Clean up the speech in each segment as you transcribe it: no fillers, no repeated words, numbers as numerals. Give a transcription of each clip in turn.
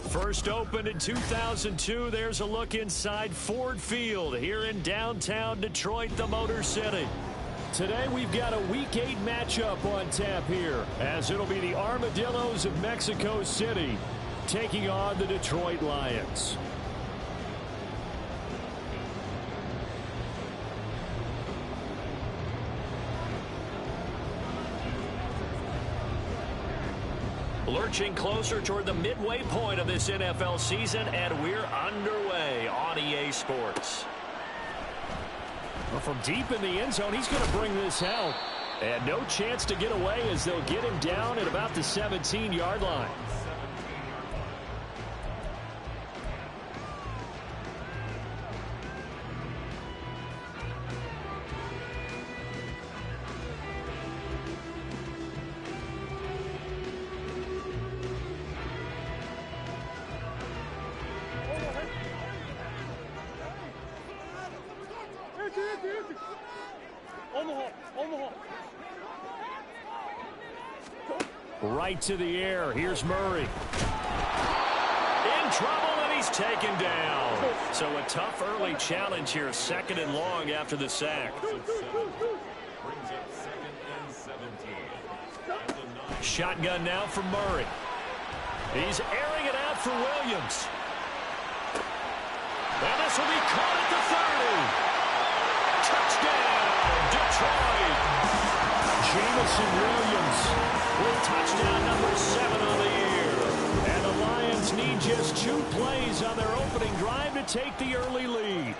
First opened in 2002, there's a look inside Ford Field here in downtown Detroit, the Motor City. Today we've got a Week 8 matchup on tap here, as it'll be the Armadillos of Mexico City taking on the Detroit Lions. Lurching closer toward the midway point of this NFL season, and we're underway on EA Sports. Well, from deep in the end zone, he's going to bring this out. And no chance to get away as they'll get him down at about the 17-yard line. Right to the air. Here's Murray. In trouble, and he's taken down. So a tough early challenge here, 2nd and long after the sack. Shotgun now for Murray. He's airing it out for Williams. And this will be caught at the 30. Touchdown, Detroit. Jamison Williams with touchdown number 7 on the year. And the Lions need just 2 plays on their opening drive to take the early lead.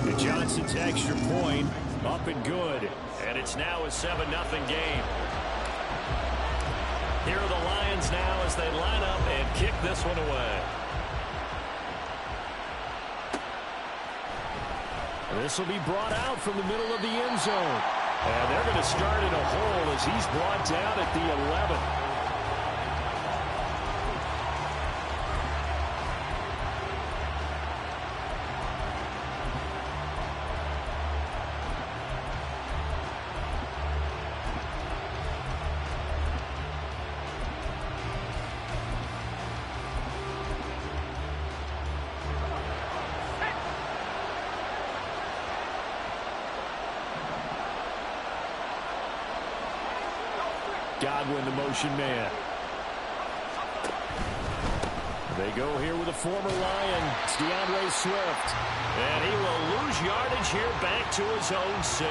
And Johnson's extra point up and good. And it's now a 7-0 game. Here are the Lions now as they line up and kick this one away. This will be brought out from the middle of the end zone. And they're going to start in a hole as he's brought down at the 11. Godwin, the motion man. They go here with a former Lion. It's DeAndre Swift. And he will lose yardage here back to his own 6.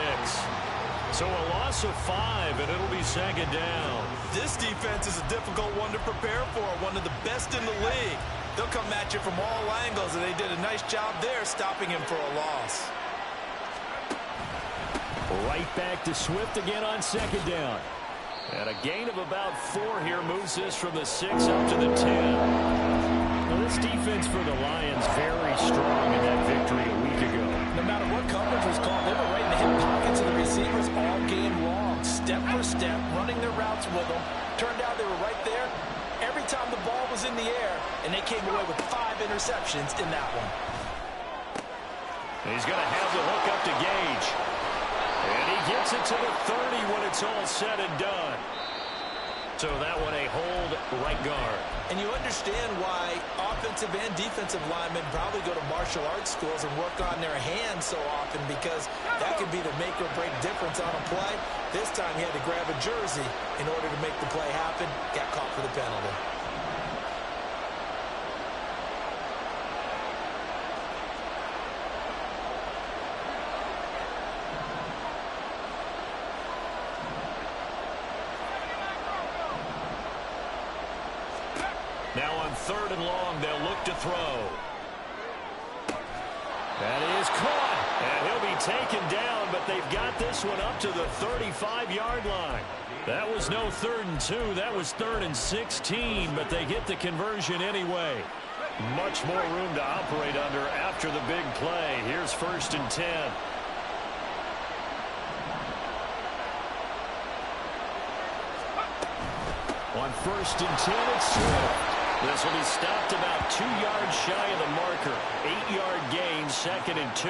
So a loss of 5, and it'll be 2nd down. This defense is a difficult one to prepare for, one of the best in the league. They'll come at you from all angles, and they did a nice job there stopping him for a loss. Right back to Swift again on 2nd down. And a gain of about 4 here moves this from the 6 up to the 10. Now this defense for the Lions very strong in that victory a week ago. No matter what coverage was called, they were right in the hip pockets of the receivers all game long. Step for step, running their routes with them. Turned out they were right there every time the ball was in the air, and they came away with 5 interceptions in that one. He's going to have the hook up to Gage. And he gets it to the 30 when it's all said and done. So that one a hold right guard. And you understand why offensive and defensive linemen probably go to martial arts schools and work on their hands so often, because that could be the make or break difference on a play. This time he had to grab a jersey in order to make the play happen. Got caught for the penalty. Now on 3rd and long, they'll look to throw. That is caught. And he'll be taken down, but they've got this one up to the 35-yard line. That was no 3rd and 2. That was 3rd and 16, but they get the conversion anyway. Much more room to operate under after the big play. Here's 1st and 10. On 1st and 10, it's Swift. This will be stopped about 2 yards shy of the marker. 8-yard gain, 2nd and 2.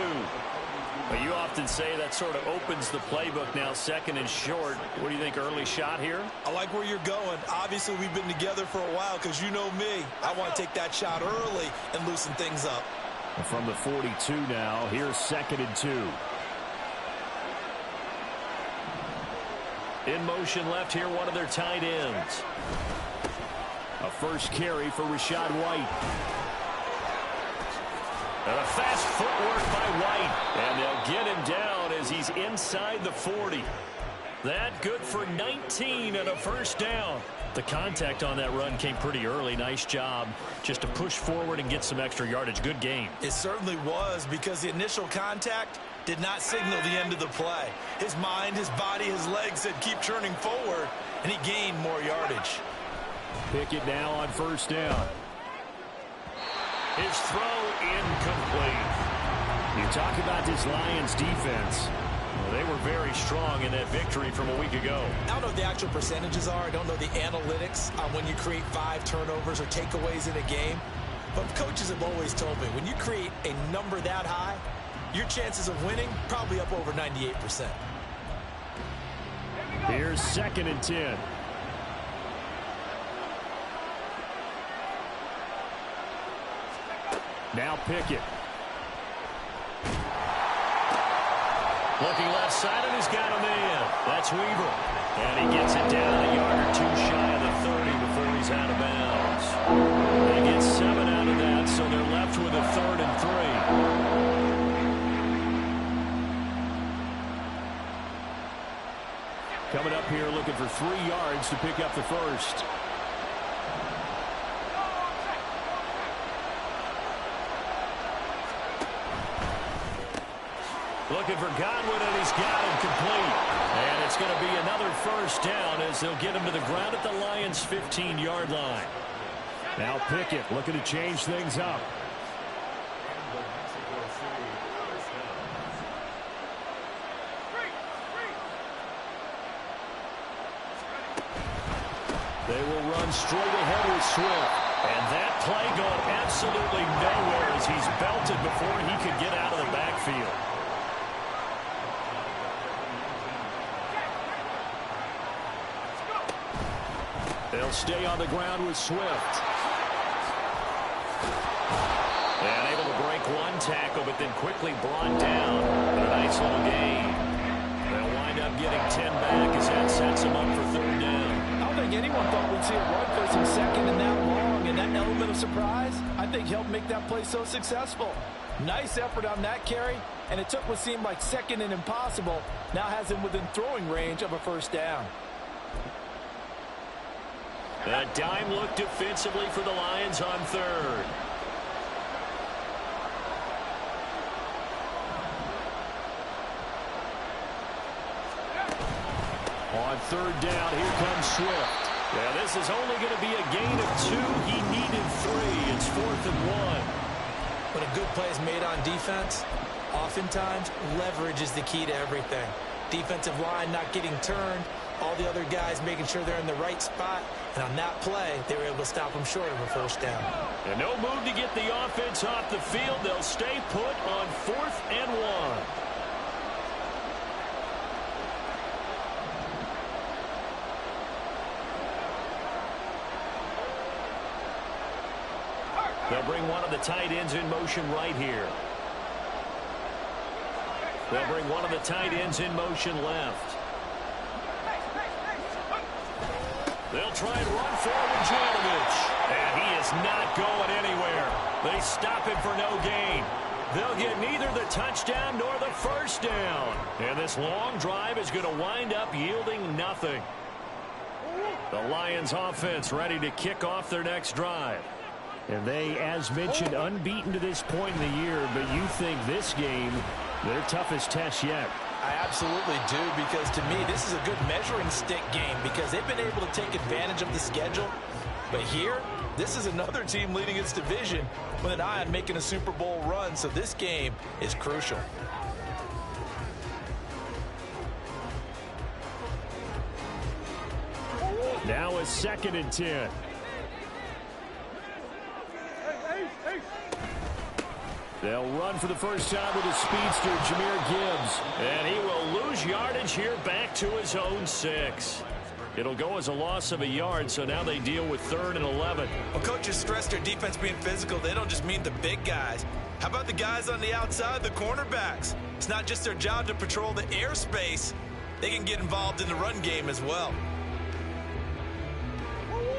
But you often say that sort of opens the playbook now, 2nd and short. What do you think, early shot here? I like where you're going. Obviously, we've been together for a while because you know me. I want to take that shot early and loosen things up. From the 42 now, here's 2nd and 2. In motion left here, one of their tight ends. A first carry for Rachaad White. And a fast footwork by White. And they'll get him down as he's inside the 40. That good for 19 and a first down. The contact on that run came pretty early. Nice job just to push forward and get some extra yardage. Good game. It certainly was, because the initial contact did not signal the end of the play. His mind, his body, his legs said keep churning forward, and he gained more yardage. Pickett now on 1st down. His throw incomplete. You talk about this Lions defense. Well, they were very strong in that victory from a week ago. I don't know what the actual percentages are. I don't know the analytics on when you create 5 turnovers or takeaways in a game. But coaches have always told me, when you create a number that high, your chances of winning probably up over 98%. Here's 2nd and 10. Now Pickett. Looking left side, and he's got a man. That's Weaver. And he gets it down a yard or 2 shy of the 30 before he's out of bounds. They get 7 out of that, so they're left with a 3rd and 3. Coming up here looking for 3 yards to pick up the first. Looking for Godwin, and he's got him complete. And it's going to be another first down as they'll get him to the ground at the Lions' 15-yard line. Now Pickett looking to change things up. They will run straight ahead with Swift. And that play going absolutely nowhere as he's belted before he could get out of the backfield. They'll stay on the ground with Swift. And able to break 1 tackle, but then quickly brought down. A nice little gain. They'll wind up getting 10 back as that sets them up for 3rd down. I don't think anyone thought we'd see a run 1st and 2nd and that long, and that element of surprise, I think, helped make that play so successful. Nice effort on that carry, and it took what seemed like 2nd and impossible, now has him within throwing range of a first down. A dime look defensively for the Lions on 3rd. On 3rd down, here comes Swift. Yeah, this is only going to be a gain of 2. He needed 3. It's 4th and 1. When a good play is made on defense, oftentimes leverage is the key to everything. Defensive line not getting turned, all the other guys making sure they're in the right spot. And on that play, they were able to stop them short of a first down. And no move to get the offense off the field. They'll stay put on 4th and 1. They'll bring one of the tight ends in motion right here. They'll bring one of the tight ends in motion left. They'll try and run forward Janovich. And he is not going anywhere. They stop him for no gain. They'll get neither the touchdown nor the first down. And this long drive is going to wind up yielding nothing. The Lions offense ready to kick off their next drive. And they, as mentioned, unbeaten to this point in the year, but you think this game, their toughest test yet. I absolutely do, because to me, this is a good measuring stick game because they've been able to take advantage of the schedule. But here, this is another team leading its division with an eye on making a Super Bowl run, so this game is crucial. Now a 2nd and 10. They'll run for the first time with a speedster, Jahmyr Gibbs. And he will lose yardage here back to his own 6. It'll go as a loss of a yard, so now they deal with 3rd and 11. Well, coaches stress their defense being physical. They don't just mean the big guys. How about the guys on the outside, the cornerbacks? It's not just their job to patrol the airspace. They can get involved in the run game as well.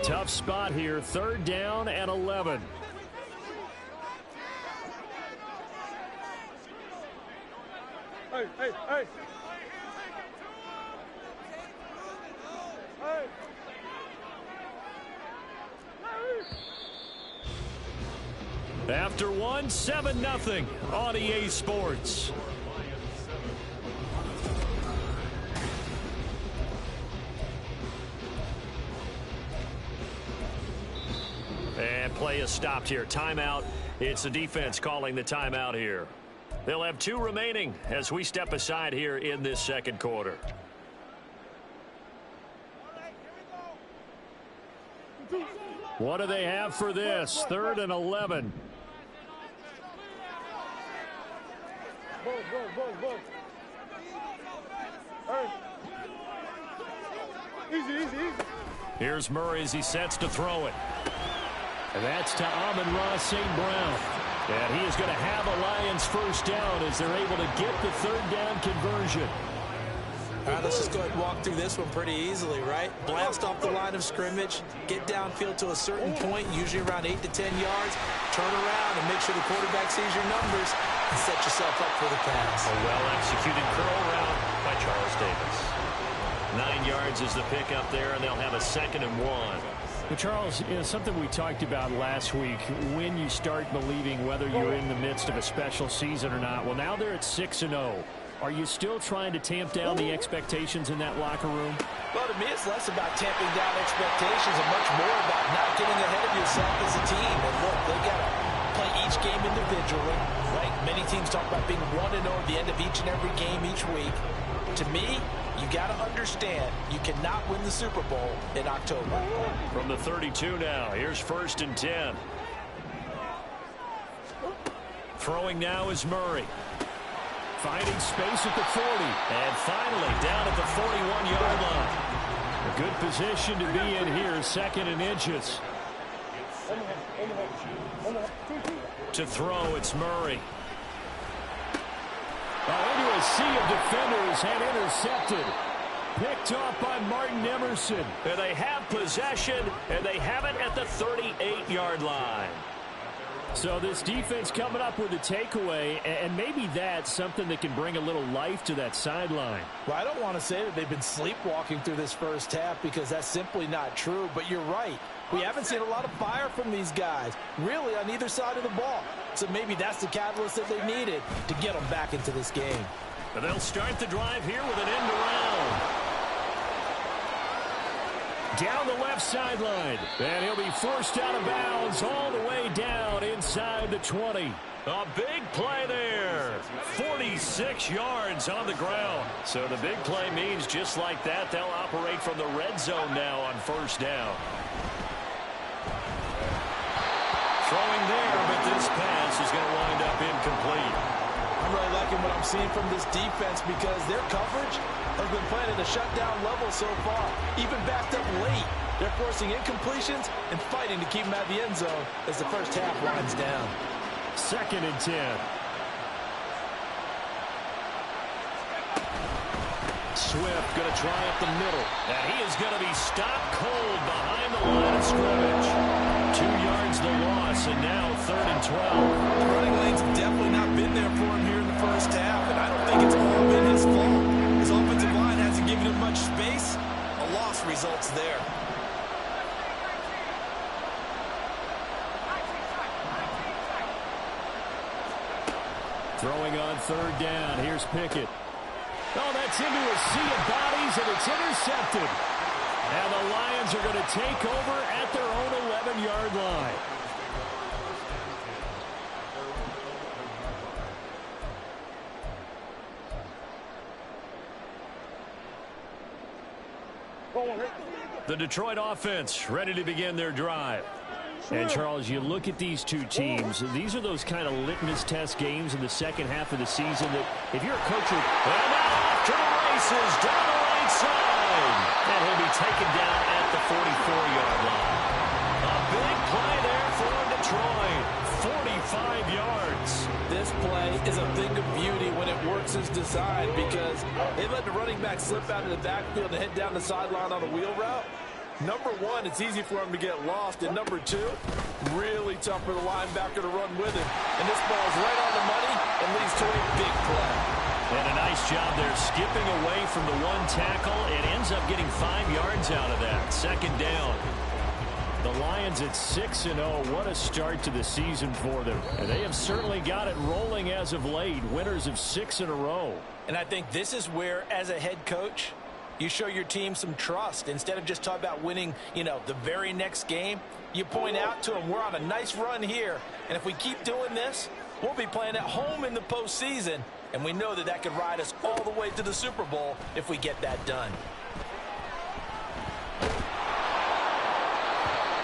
Tough spot here, 3rd down and 11. Hey, hey, hey. Hey. After one, 7-0 on EA Sports. And play is stopped here. Timeout. It's the defense calling the timeout here. They'll have 2 remaining as we step aside here in this 2nd quarter. What do they have for this? 3rd and 11. Buzz. Hey. Easy. Here's Murray as he sets to throw it. And that's to Amon-Ra St. Brown. And he is going to have a Lions first down as they're able to get the 3rd down conversion. All right, let's just go ahead and walk through this one pretty easily, right? Blast off the line of scrimmage, get downfield to a certain point, usually around 8 to 10 yards, turn around and make sure the quarterback sees your numbers and set yourself up for the pass. A well-executed curl route by Charles Davis. 9 yards is the pickup there, and they'll have a 2nd and 1. Well, Charles, something we talked about last week, when you start believing whether you're in the midst of a special season or not. Well, now they're at 6-0. Are you still trying to tamp down the expectations in that locker room? Well, to me, it's less about tamping down expectations and much more about not getting ahead of yourself as a team. And look, they got to play each game individually, right? Many teams talk about being 1-0 at the end of each and every game each week. To me, you got to understand you cannot win the Super Bowl in October. From the 32 now, here's 1st and 10. Throwing now is Murray. Finding space at the 40. And finally down at the 41-yard line. A good position to be in here, 2nd and inches. To throw, it's Murray. Into a sea of defenders and intercepted. Picked off by Martin Emerson. And they have possession, and they have it at the 38-yard line. So this defense coming up with a takeaway, and maybe that's something that can bring a little life to that sideline. Well, I don't want to say that they've been sleepwalking through this first half because that's simply not true, but you're right. We haven't seen a lot of fire from these guys, really, on either side of the ball. So maybe that's the catalyst that they needed to get them back into this game. And they'll start the drive here with an end around. Down the left sideline. And he'll be forced out of bounds all the way down inside the 20. A big play there. 46 yards on the ground. So the big play means just like that, they'll operate from the red zone now on 1st down. Throwing there, but this pass is going to wind up incomplete. I'm really liking what I'm seeing from this defense because their coverage has been playing at a shutdown level so far. Even backed up late, they're forcing incompletions and fighting to keep them out of the end zone as the first half winds down. 2nd and 10. Swift going to try up the middle. And he is going to be stopped cold behind the line of scrimmage. 2 yards the loss, and now 3rd and 12. The running lanes have definitely not been there for him here in the first half, and I don't think it's all been his fault. His offensive line hasn't given him much space. A loss results there. Throwing on third down. Here's Pickett. Oh, that's into a sea of bodies, and it's intercepted. And the Lions are going to take over at their own 11-yard line. The Detroit offense ready to begin their drive. And, Charles, you look at these two teams, these are those kind of litmus test games in the second half of the season that if you're a coach, and now off to the races down the right side. And he'll be taken down at the 44-yard line. A big play there for Detroit. 45 yards. This play is a thing of beauty when it works as designed because they let the running back slip out of the backfield and head down the sideline on a wheel route. Number one, it's easy for him to get lost. And number two, really tough for the linebacker to run with him. And this ball is right on the money and leads to a big play. And a nice job there skipping away from the one tackle. It ends up getting 5 yards out of that. Second down. The Lions at 6-0. What a start to the season for them. And they have certainly got it rolling as of late. Winners of 6 in a row. And I think this is where, as a head coach, you show your team some trust. Instead of just talking about winning, the very next game, you point out to them, we're on a nice run here. And if we keep doing this, we'll be playing at home in the postseason. And we know that could ride us all the way to the Super Bowl if we get that done.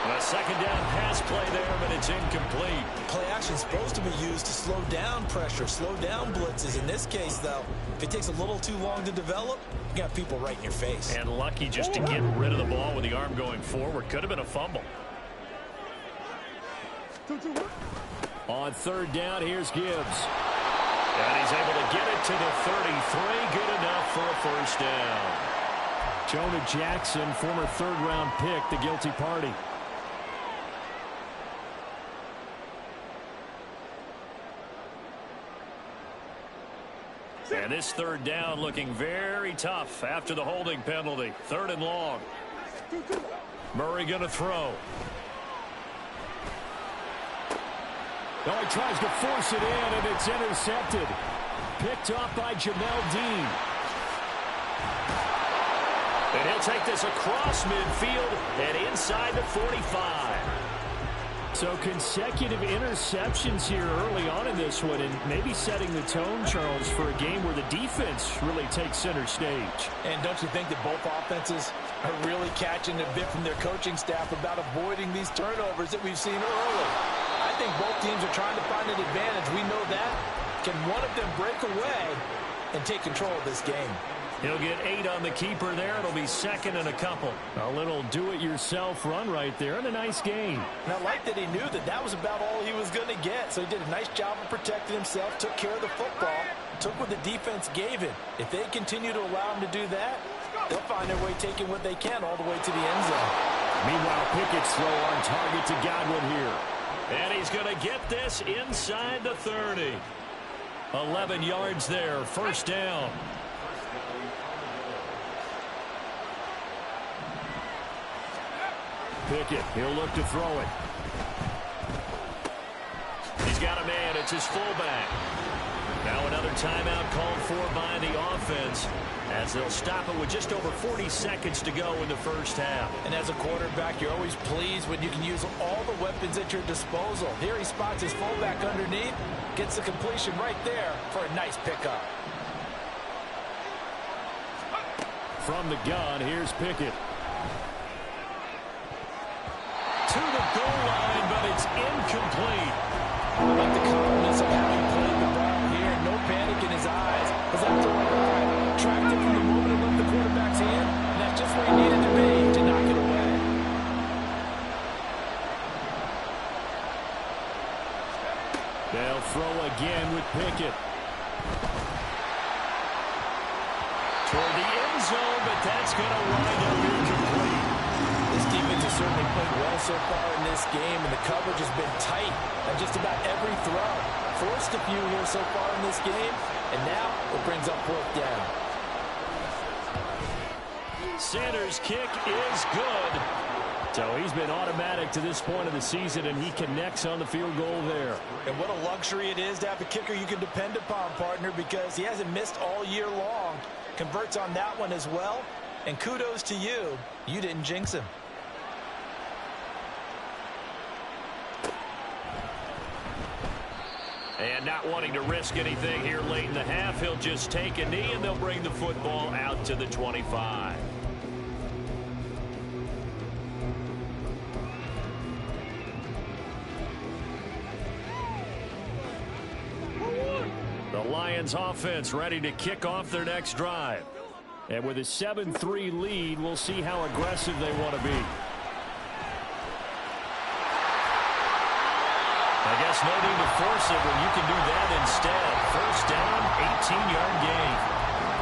A second down pass play there, but it's incomplete. Play action is supposed to be used to slow down pressure, slow down blitzes. In this case, though, if it takes a little too long to develop, you got people right in your face. And lucky just to get rid of the ball with the arm going forward. Could have been a fumble. On third down, here's Gibbs. And he's able to get it to the 33. Good enough for a first down. Jonah Jackson, former third-round pick, the guilty party. And this third down looking very tough after the holding penalty. Third and long. Murray going to throw. Oh, he tries to force it in, and it's intercepted. Picked off by Jamel Dean. And he'll take this across midfield and inside the 45. So consecutive interceptions here early on in this one, and maybe setting the tone, Charles, for a game where the defense really takes center stage. And don't you think that both offenses are really catching a bit from their coaching staff about avoiding these turnovers that we've seen early? I think both teams are trying to find an advantage. We know that. Can one of them break away and take control of this game? He'll get 8 on the keeper there. It'll be second and a couple. A little do-it-yourself run right there, and a nice game. And I like that he knew that was about all he was going to get. So he did a nice job of protecting himself, took care of the football, took what the defense gave him. If they continue to allow him to do that, they'll find their way taking what they can all the way to the end zone. Meanwhile, Pickett's throw on target to Godwin here. And he's going to get this inside the 30. 11 yards there, first down. Pickett, he'll look to throw it. He's got a man. It's his fullback. Now another timeout called for by the offense as they'll stop it with just over 40 seconds to go in the first half. And as a quarterback, you're always pleased when you can use all the weapons at your disposal. Here he spots his fullback underneath, gets the completion right there for a nice pickup. From the gun, here's Pickett. To the goal line, but it's incomplete. I like the confidence of having played the ball here. No panic in his eyes. Was out to the right. Tracked it from the moment it left the quarterback's hand. And that's just where he needed to be to knock it away. They'll throw again with Pickett. Toward the end zone, but that's going to wind up incomplete. This defense has certainly played well so far in this game, and the coverage has been tight on just about every throw. Forced a few here so far in this game, and now it brings up fourth down. Sanders' kick is good to So he's been automatic to this point of the season, and he connects on the field goal there. And what a luxury it is to have a kicker you can depend upon, partner, because he hasn't missed all year long. Converts on that one as well. And kudos to you. You didn't jinx him. And not wanting to risk anything here late in the half, he'll just take a knee, and they'll bring the football out to the 25. The Lions offense ready to kick off their next drive. And with a 7-3 lead, we'll see how aggressive they want to be. I guess no need to force it when you can do that instead. First down, 18-yard gain.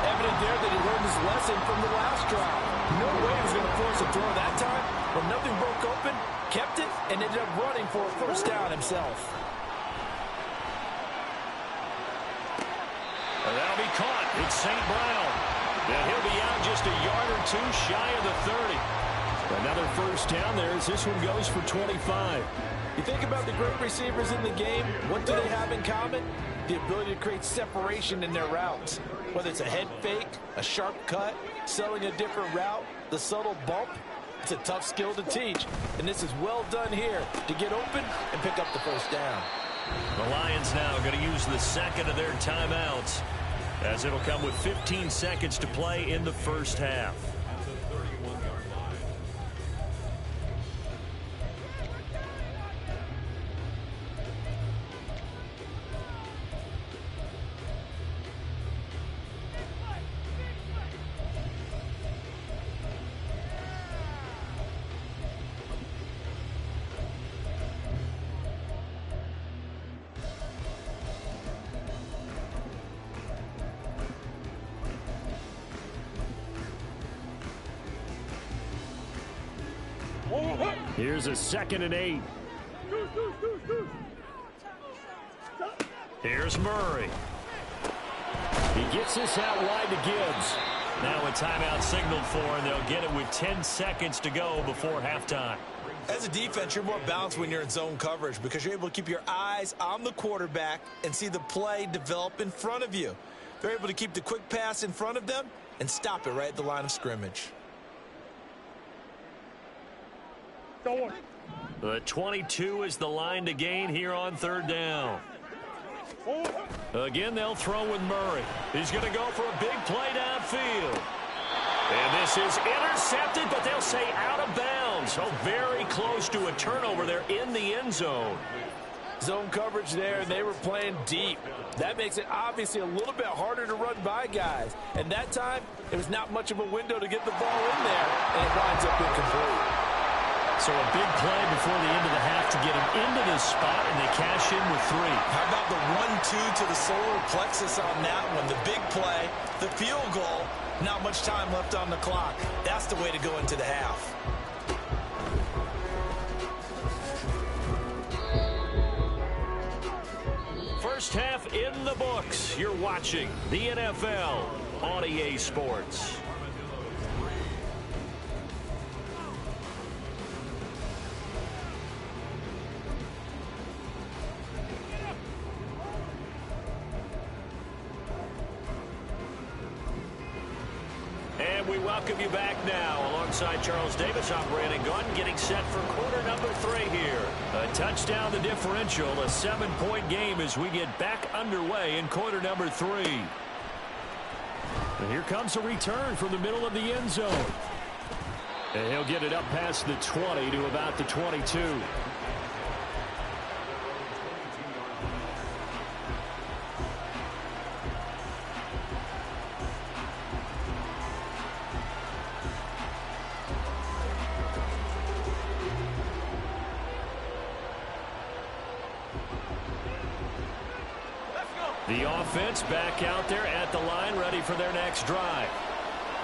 Evident there that he learned his lesson from the last drive. No way he was going to force a throw that time, but nothing broke open, kept it, and ended up running for a first down himself. And that'll be caught. It's St. Brown. And he'll be out just a yard or two shy of the 30. Another first down there as this one goes for 25. You think about the great receivers in the game, what do they have in common? The ability to create separation in their routes. Whether it's a head fake, a sharp cut, selling a different route, the subtle bump, it's a tough skill to teach. And this is well done here to get open and pick up the first down. The Lions now going to use the second of their timeouts, as it'll come with 15 seconds to play in the first half. Here's a 2nd and 8. Here's Murray. He gets this out wide to Gibbs. Now a timeout signaled for, and they'll get it with 10 seconds to go before halftime. As a defense, you're more balanced when you're in zone coverage because you're able to keep your eyes on the quarterback and see the play develop in front of you. They're able to keep the quick pass in front of them and stop it right at the line of scrimmage. The 22 is the line to gain here on third down. Again, they'll throw with Murray. He's going to go for a big play downfield. And this is intercepted, but they'll say out of bounds. So very close to a turnover there in the end zone. Zone coverage there, and they were playing deep. That makes it obviously a little bit harder to run by guys. And that time, it was not much of a window to get the ball in there, and it winds up incomplete. So a big play before the end of the half to get him into this spot, and they cash in with 3. How about the 1-2 to the solar plexus on that one? The big play, the field goal, not much time left on the clock. That's the way to go into the half. First half in the books. You're watching the NFL on EA Sports. And we welcome you back now alongside Charles Davis, I'm Brandon Gunn, getting set for quarter number 3 here. A touchdown the differential, a 7-point game as we get back underway in quarter number 3. And here comes a return from the middle of the end zone. And he'll get it up past the 20 to about the 22. The offense back out there at the line, ready for their next drive.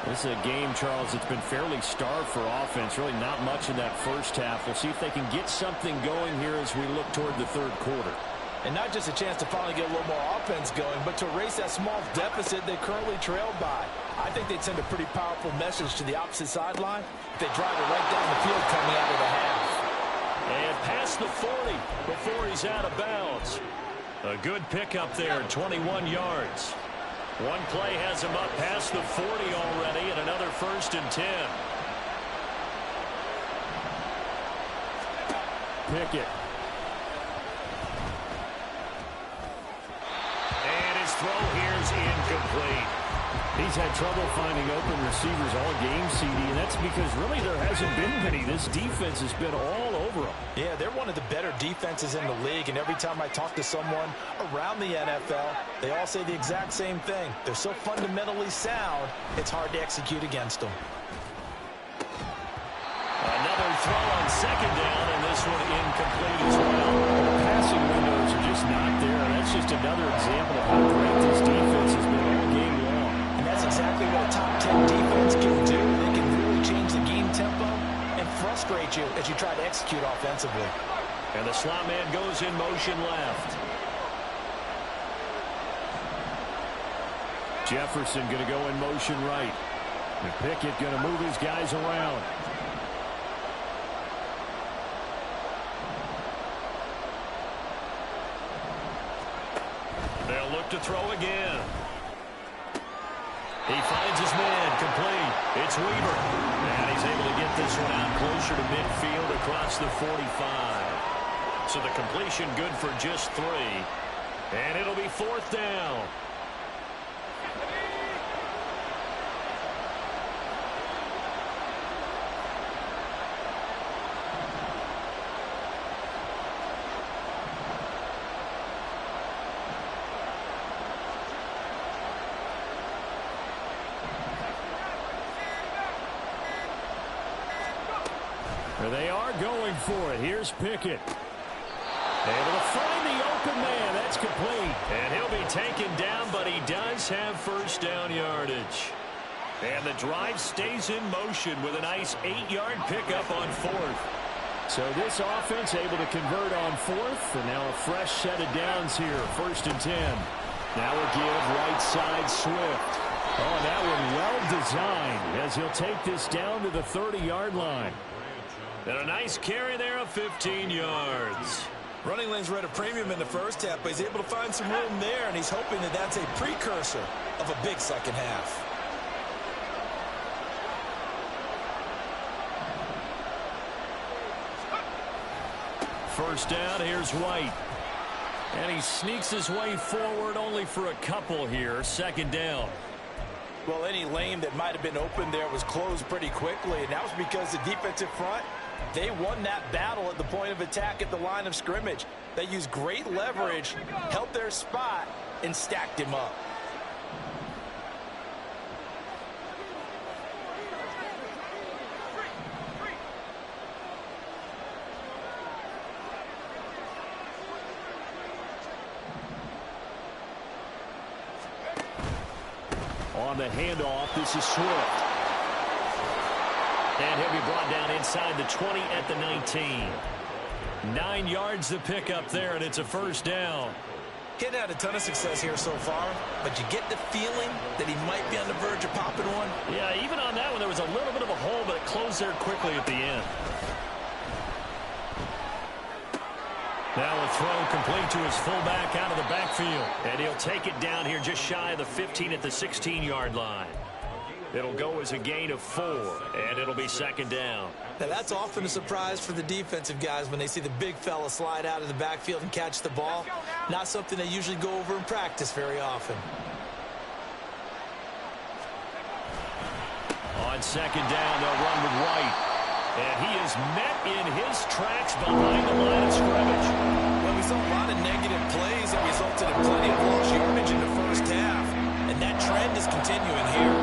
This is a game, Charles, that's been fairly starved for offense. Really not much in that first half. We'll see if they can get something going here as we look toward the third quarter. And not just a chance to finally get a little more offense going, but to erase that small deficit they currently trailed by. I think they'd send a pretty powerful message to the opposite sideline if they drive it right down the field coming out of the half. And past the 40 before he's out of bounds. A good pickup there, 21 yards. One play has him up past the 40 already, and another 1st and 10. Pickett. And his throw here is incomplete. He's had trouble finding open receivers all game, CD, and that's because really there hasn't been many. This defense has been all over them. Yeah, they're one of the better defenses in the league, and every time I talk to someone around the NFL, they all say the exact same thing. They're so fundamentally sound, it's hard to execute against them. Another throw on 2nd down, and this one incomplete as well. The passing windows are just not there. That's just another example of how great this defense has been all game long. And that's exactly what a top 10 defense can do. They can really change the game tempo and frustrate you as you try to execute offensively. And the slot man goes in motion left. Jefferson going to go in motion right. And Pickett going to move his guys around. They'll look to throw again. He finds his man, complete. It's Weaver. And he's able to get this one out closer to midfield across the 45. So the completion good for just 3. And it'll be 4th down. They are going for it. Here's Pickett. Able to find the open man. That's complete. And he'll be taken down, but he does have 1st down yardage. And the drive stays in motion with a nice 8-yard pickup on 4th. So this offense able to convert on 4th, and now a fresh set of downs here. 1st and 10. Now a give right side Swift. Oh, that one well designed as he'll take this down to the 30-yard line. And a nice carry there of 15 yards. Running lanes were at a premium in the first half, but he's able to find some room there, and he's hoping that that's a precursor of a big second half. First down, here's White. And he sneaks his way forward only for a couple here. 2nd down. Well, any lane that might have been open there was closed pretty quickly, and that was because the defensive front, they won that battle at the point of attack at the line of scrimmage. They used great leverage, held their spot, and stacked him up. On the handoff, this is Swift. And he'll be brought down inside the 20 at the 19. 9 yards to pick up there, and it's a 1st down. He hadn't had a ton of success here so far, but you get the feeling that he might be on the verge of popping one. Yeah, even on that one, there was a little bit of a hole, but it closed there quickly at the end. Now a throw complete to his fullback out of the backfield. And he'll take it down here just shy of the 15 at the 16-yard line. It'll go as a gain of 4, and it'll be 2nd down. Now that's often a surprise for the defensive guys when they see the big fella slide out of the backfield and catch the ball. Not something they usually go over in practice very often. On 2nd down, they'll run with White. And he is met in his tracks behind the line of scrimmage. Well, we saw a lot of negative plays that resulted in plenty of lost yardage in the first half. And that trend is continuing here.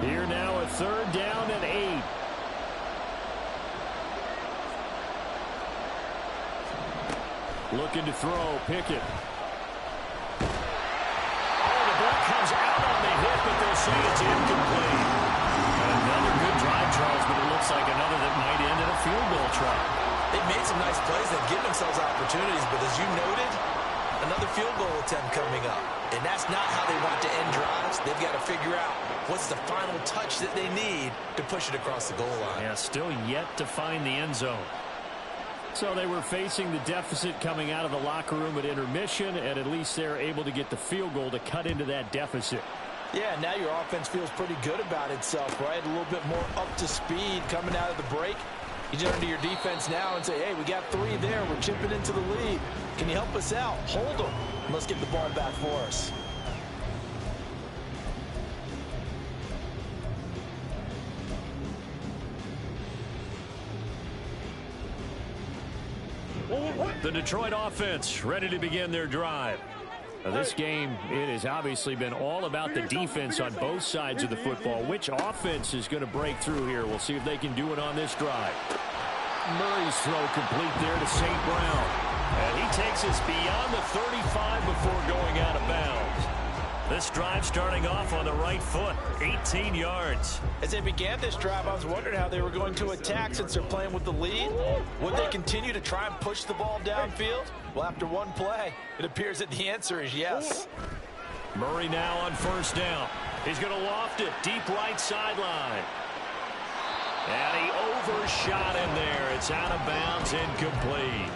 Here now a 3rd down and 8. Looking to throw, Pickett. Oh, the ball comes out on the hit, but they'll say it's incomplete. Another good drive, Charles, but it looks like another that might end in a field goal try. They've made some nice plays. They've given themselves opportunities, but as you noted, another field goal attempt coming up. And that's not how they want to end drives. They've got to figure out what's the final touch that they need to push it across the goal line. Yeah, still yet to find the end zone. So they were facing the deficit coming out of the locker room at intermission, and at least they're able to get the field goal to cut into that deficit. Yeah, now your offense feels pretty good about itself, right? A little bit more up to speed coming out of the break. You turn to your defense now and say, hey, we got 3 there. We're chipping into the lead. Can you help us out? Hold them. Let's get the ball back for us. The Detroit offense ready to begin their drive. Now, this game, it has obviously been all about the defense on both sides of the football. Which offense is going to break through here? We'll see if they can do it on this drive. Murray's throw complete there to St. Brown. And he takes us beyond the 35 before going out of bounds. This drive starting off on the right foot, 18 yards. As they began this drive, I was wondering how they were going to attack since they're playing with the lead. Would they continue to try and push the ball downfield? Well, after one play, it appears that the answer is yes. Murray now on first down. He's going to loft it deep right sideline. And he overshot him there. It's out of bounds, incomplete.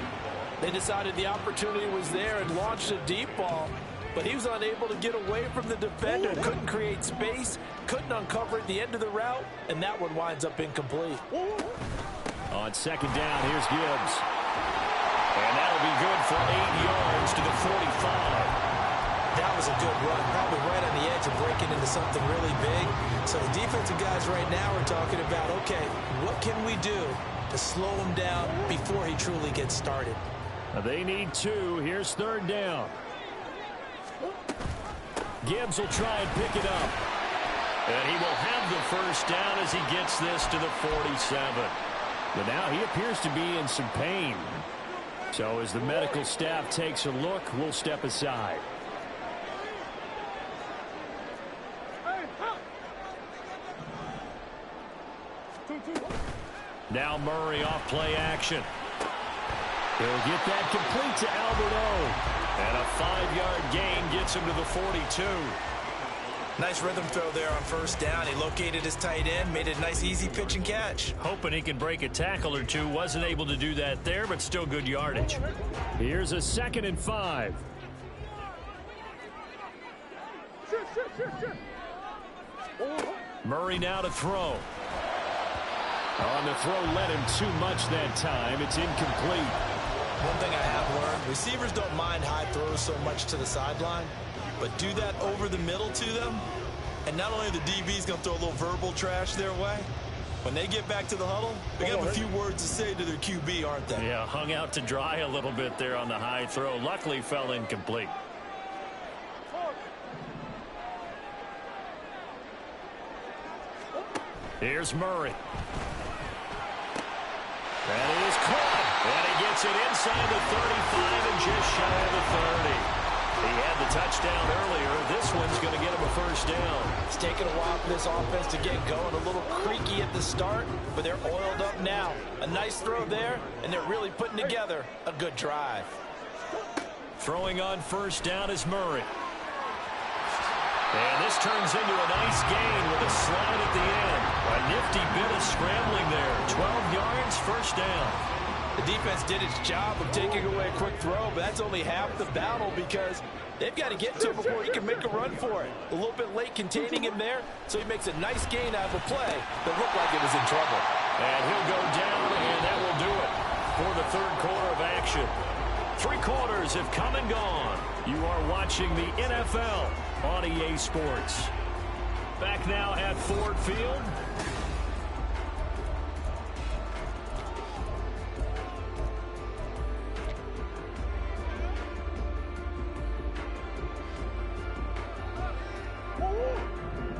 They decided the opportunity was there and launched a deep ball, but he was unable to get away from the defender. Couldn't create space, couldn't uncover at the end of the route, and that one winds up incomplete. On second down, here's Gibbs. And that'll be good for 8 yards to the 45. That was a good run, probably right on the edge of breaking into something really big. So the defensive guys right now are talking about, okay, what can we do to slow him down before he truly gets started? They need 2. Here's third down. Gibbs will try and pick it up. And he will have the first down as he gets this to the 47. But now he appears to be in some pain. So as the medical staff takes a look, we'll step aside. Now Murray off play action. He'll get that complete to Albert O. And a 5-yard gain gets him to the 42. Nice rhythm throw there on first down. He located his tight end, made it a nice easy pitch and catch. Hoping he can break a tackle or two. Wasn't able to do that there, but still good yardage. Here's a 2nd and 5. Murray now to throw. On the throw, led him too much that time. It's incomplete. One thing I have learned, receivers don't mind high throws so much to the sideline, but do that over the middle to them, and not only the DB's going to throw a little verbal trash their way, when they get back to the huddle, they got a few words to say to their QB, aren't they? Yeah, hung out to dry a little bit there on the high throw. Luckily fell incomplete. Here's Murray. That is caught. And he gets it inside the 35 and just shy of the 30. He had the touchdown earlier. This one's going to get him a first down. It's taken a while for this offense to get going. A little creaky at the start, but they're oiled up now. A nice throw there, and they're really putting together a good drive. Throwing on first down is Murray. And this turns into a nice gain with a slide at the end. A nifty bit of scrambling there. 12 yards, first down. The defense did its job of taking away a quick throw, but that's only half the battle because they've got to get to him before he can make a run for it. A little bit late containing him there, so he makes a nice gain out of a play that looked like it was in trouble. And he'll go down, and that will do it for the third quarter of action. 3 quarters have come and gone. You are watching the NFL on EA Sports. Back now at Ford Field.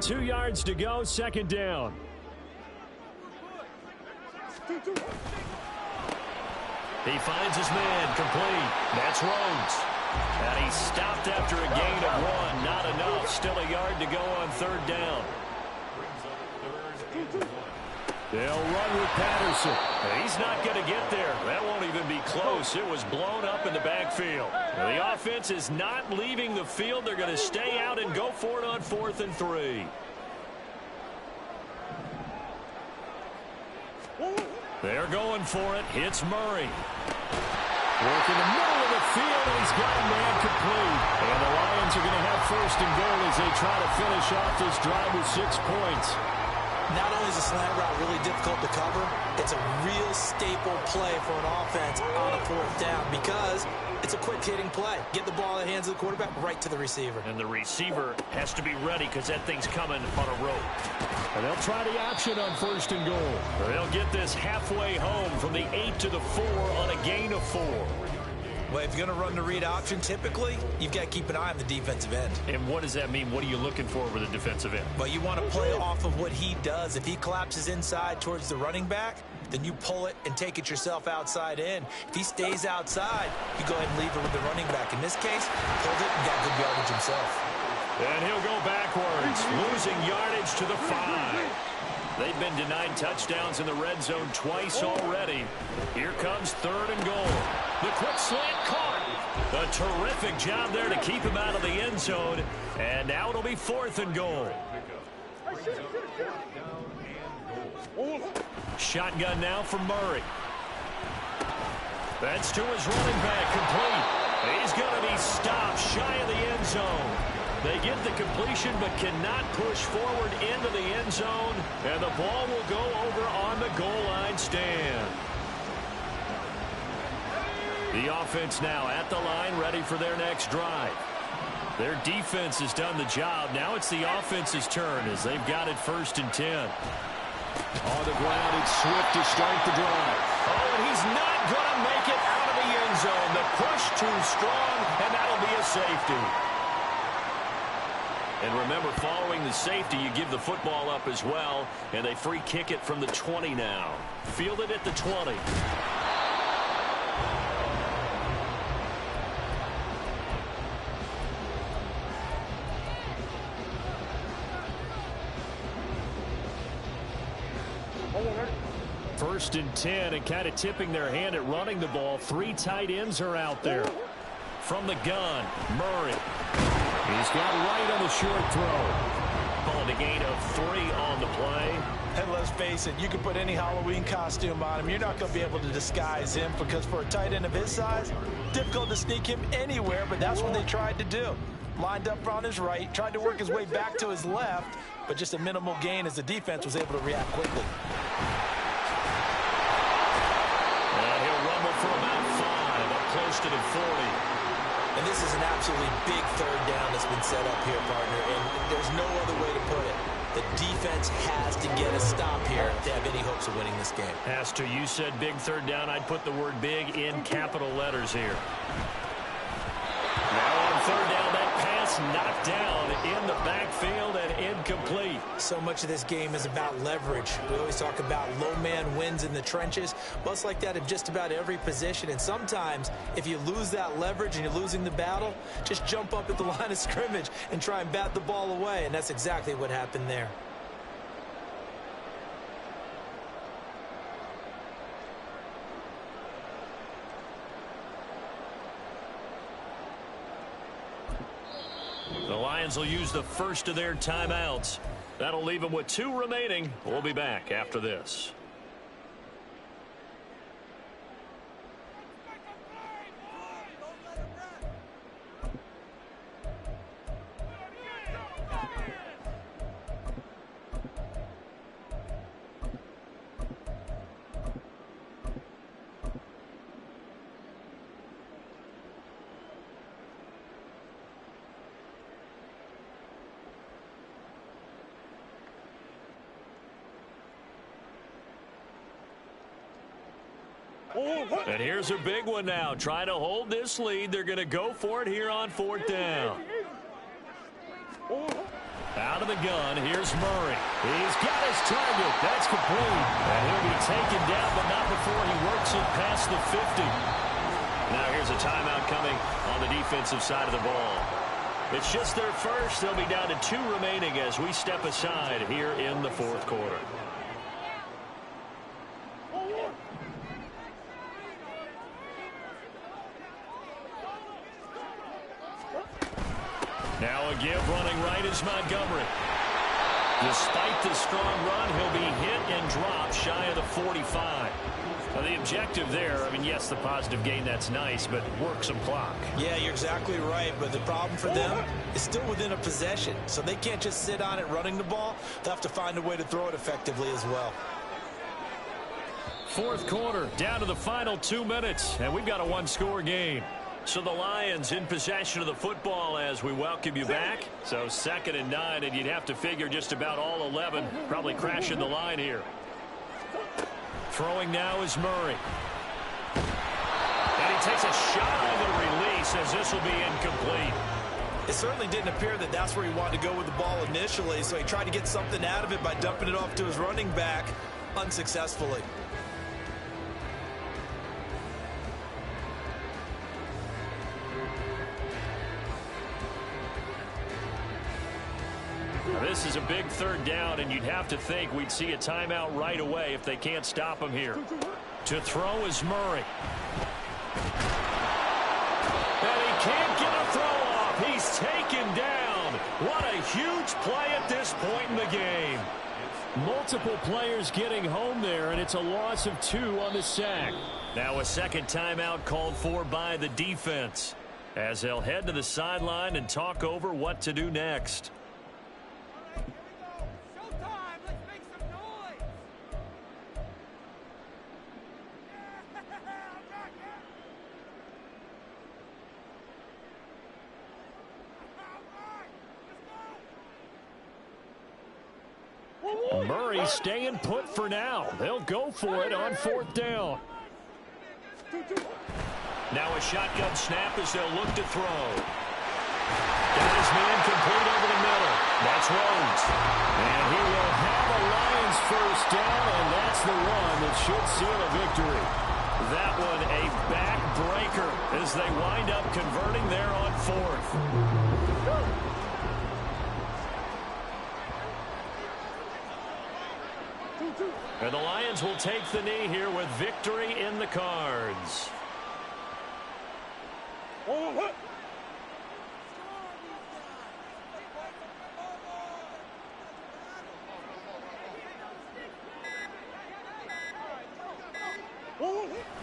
Two yards to go, second down. He finds his man, complete. That's Rhodes. And he's stopped after a gain of 1. Not enough. Still a yard to go on third down. They'll run with Patterson. He's not going to get there. That won't even be close. It was blown up in the backfield. The offense is not leaving the field. They're going to stay out and go for it on 4th and 3. They're going for it. Hits Murray. Work in the middle of the field, and he's got a man complete. And the Lions are going to have 1st and goal as they try to finish off this drive with 6 points. Not only is a slant route really difficult to cover, it's a real staple play for an offense on a 4th down because it's a quick-hitting play. Get the ball in the hands of the quarterback right to the receiver. And the receiver has to be ready because that thing's coming on a rope. And they'll try the option on 1st and goal. They'll get this halfway home from the 8 to the 4 on a gain of 4. Well, if you're going to run the read option, typically, you've got to keep an eye on the defensive end. And what does that mean? What are you looking for with a defensive end? Well, you want to play off of what he does. If he collapses inside towards the running back, then you pull it and take it yourself outside in. If he stays outside, you go ahead and leave it with the running back. In this case, pulled it and got good yardage himself. And he'll go backwards, losing yardage to the 5. They've been denied touchdowns in the red zone twice already. Here comes 3rd and goal. The quick slant caught. A terrific job there to keep him out of the end zone. And now it'll be 4th and goal. Shotgun now for Murray. That's to his running back, complete. He's going to be stopped shy of the end zone. They get the completion but cannot push forward into the end zone. And the ball will go over on the goal line stand. The offense now at the line, ready for their next drive. Their defense has done the job. Now it's the offense's turn as they've got it 1st and 10. On the ground, it's Swift to start the drive. Oh, and he's not going to make it out of the end zone. The push too strong, and that'll be a safety. And remember, following the safety, you give the football up as well, and they free kick it from the 20 now. Fielded at the 20. First and 10, and kind of tipping their hand at running the ball. 3 tight ends are out there. From the gun, Murray. He's got right on the short throw. Calling a gain of 3 on the play. And let's face it, you can put any Halloween costume on him. You're not going to be able to disguise him because for a tight end of his size, difficult to sneak him anywhere, but that's what they tried to do. Lined up on his right, tried to work his way back to his left, but just a minimal gain as the defense was able to react quickly. And he'll rumble for about 5, up close to the 40. And this is an absolutely big 3rd down that's been set up here, partner, and there's no other way to put it. The defense has to get a stop here to have any hopes of winning this game. Has to. You said big 3rd down. I'd put the word big in capital letters here. Now on 3rd down, that pass knocked down in the backfield and incomplete. So much of this game is about leverage. We always talk about low man wins in the trenches. Well, it's like that in just about every position. And sometimes, if you lose that leverage and you're losing the battle, just jump up at the line of scrimmage and try and bat the ball away. And that's exactly what happened there. The Lions will use the first of their timeouts. That'll leave them with 2 remaining. We'll be back after this. And here's a big one now. Trying to hold this lead. They're going to go for it here on 4th down. Out of the gun, here's Murray. He's got his target. That's complete. And he'll be taken down, but not before he works it past the 50. Now here's a timeout coming on the defensive side of the ball. It's just their first. They'll be down to 2 remaining as we step aside here in the 4th quarter. is Montgomery. Despite the strong run, he'll be hit and dropped shy of the 45. Well, the objective there, I mean, yes, the positive gain, that's nice, but work some clock. Yeah, you're exactly right, but the problem for them is still within a possession, so they can't just sit on it running the ball. They'll have to find a way to throw it effectively as well. Fourth quarter, down to the final 2 minutes, and we've got a one-score game. So the Lions in possession of the football as we welcome you back. So 2nd and 9, and you'd have to figure just about all 11 probably crashing the line here. Throwing now is Murray. And he takes a shot on the release as this will be incomplete. It certainly didn't appear that that's where he wanted to go with the ball initially, so he tried to get something out of it by dumping it off to his running back unsuccessfully. This is a big 3rd down, and you'd have to think we'd see a timeout right away if they can't stop him here. To throw is Murray. And he can't get a throw off. He's taken down. What a huge play at this point in the game. Multiple players getting home there, and it's a loss of 2 on the sack. Now a second timeout called for by the defense as they'll head to the sideline and talk over what to do next. Murray staying put for now. They'll go for it on 4th down. Now a shotgun snap as they'll look to throw. Got his man complete over the middle. That's Rhodes. And he will have a Lions 1st down, and that's the one that should seal a victory. That one a backbreaker as they wind up converting there on 4th. And the Lions will take the knee here with victory in the cards.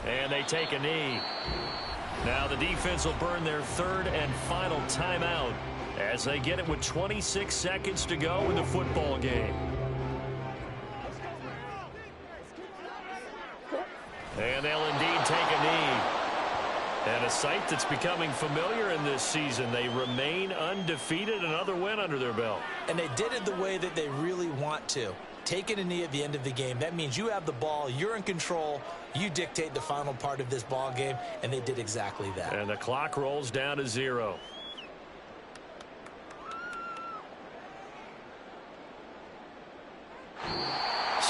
And they take a knee. Now the defense will burn their 3rd and final timeout as they get it with 26 seconds to go in the football game. And they'll indeed take a knee. And a sight that's becoming familiar in this season. They remain undefeated, another win under their belt. And they did it the way that they really want to. Taking a knee at the end of the game, that means you have the ball, you're in control, you dictate the final part of this ball game, and they did exactly that. And the clock rolls down to 0.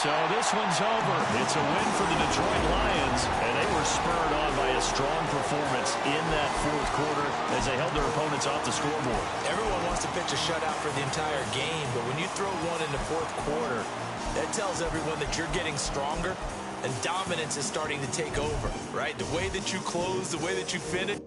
So this one's over. It's a win for the Detroit Lions, and they were spurred on by a strong performance in that 4th quarter as they held their opponents off the scoreboard. Everyone wants to pitch a shutout for the entire game, but when you throw one in the 4th quarter, that tells everyone that you're getting stronger and dominance is starting to take over, right? The way that you close, the way that you finish.